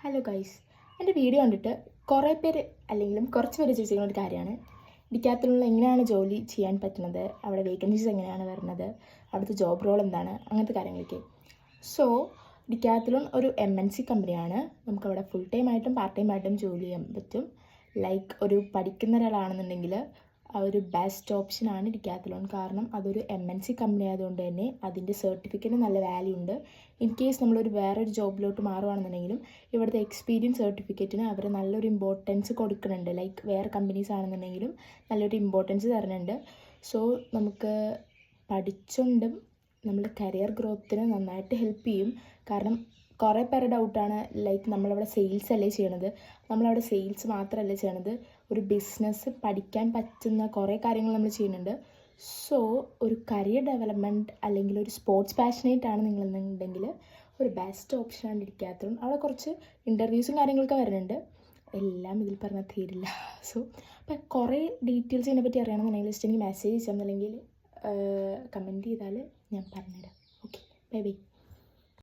Hello guys, എൻ്റെ video കണ്ടിട്ട് കുറേ പേര് അല്ലെങ്കിലും കുറച്ച് പേര് ചോദിച്ചിരിക്കുന്ന ഒരു കാര്യമാണ് ഡിക്കാത്തലോണിൽ എങ്ങനെയാണ് ജോലി ചെയ്യാൻ പറ്റുന്നത്, അവിടെ വേക്കൻസീസ് എങ്ങനെയാണ് വരുന്നത്, അവിടുത്തെ ജോബ് റോൾ എന്താണ്, അങ്ങനത്തെ കാര്യങ്ങളൊക്കെ. സോ ഡിക്കാത്തലോൺ ഒരു MNC കമ്പനിയാണ്. നമുക്കവിടെ ഫുൾ ടൈം ആയിട്ടും പാർട്ട് ടൈം ആയിട്ടും ജോലി ചെയ്യാൻ പറ്റും. ലൈക്ക് ഒരു പഠിക്കുന്ന ഒരാളാണെന്നുണ്ടെങ്കിൽ ആ ഒരു ബെസ്റ്റ് ഓപ്ഷനാണ് ഡിക്കാത്തലോൺ. കാരണം അതൊരു MNC കമ്പനി ആയതുകൊണ്ട് തന്നെ അതിൻ്റെ സർട്ടിഫിക്കറ്റിന് നല്ല വാല്യൂ ഉണ്ട്. ഇൻ കേസ് നമ്മളൊരു വേറൊരു ജോബിലോട്ട് മാറുകയാണെന്നുണ്ടെങ്കിലും ഇവിടുത്തെ എക്സ്പീരിയൻസ് സർട്ടിഫിക്കറ്റിന് അവർ നല്ലൊരു ഇമ്പോർട്ടൻസ് കൊടുക്കുന്നുണ്ട്. ലൈക്ക് വേറെ കമ്പനീസ് ആണെന്നുണ്ടെങ്കിലും നല്ലൊരു ഇമ്പോർട്ടൻസ് തരുന്നുണ്ട്. സോ നമുക്ക് പഠിച്ചുകൊണ്ടും നമ്മൾ കരിയർ ഗ്രോത്തിന് നന്നായിട്ട് ഹെൽപ്പ് ചെയ്യും. കാരണം കുറേ പേരുടെ ഡൗട്ടാണ്, ലൈക്ക് നമ്മളവിടെ സെയിൽസ് അല്ലേ ചെയ്യണത്, നമ്മളവിടെ സെയിൽസ് മാത്രമല്ല ചെയ്യണത്, ഒരു ബിസിനസ് പഠിക്കാൻ പറ്റുന്ന കുറേ കാര്യങ്ങൾ നമ്മൾ ചെയ്യുന്നുണ്ട്. സോ ഒരു കരിയർ ഡെവലപ്മെൻറ്റ് അല്ലെങ്കിൽ ഒരു സ്പോർട്സ് പാഷനേറ്റ് ആണ് നിങ്ങളെന്നുണ്ടെങ്കിൽ ഒരു ബെസ്റ്റ് ഓപ്ഷനാണ് ഡിക്കാത്തലോൺ. അവിടെ കുറച്ച് ഇൻ്റർവ്യൂസും കാര്യങ്ങളൊക്കെ വരുന്നുണ്ട്. എല്ലാം ഇതിൽ പറഞ്ഞാൽ തീരില്ല. സോ അപ്പം കുറേ ഡീറ്റെയിൽസ് ഇതിനെപ്പറ്റി അറിയണമെന്നുണ്ടെങ്കിൽ ജസ്റ്റ് എനിക്ക് മെസ്സേജ് ചെയ്യാമെന്നല്ലെങ്കിൽ കമൻറ്റ് ചെയ്താൽ ഞാൻ പറഞ്ഞുതരാം. Okay, bye bye.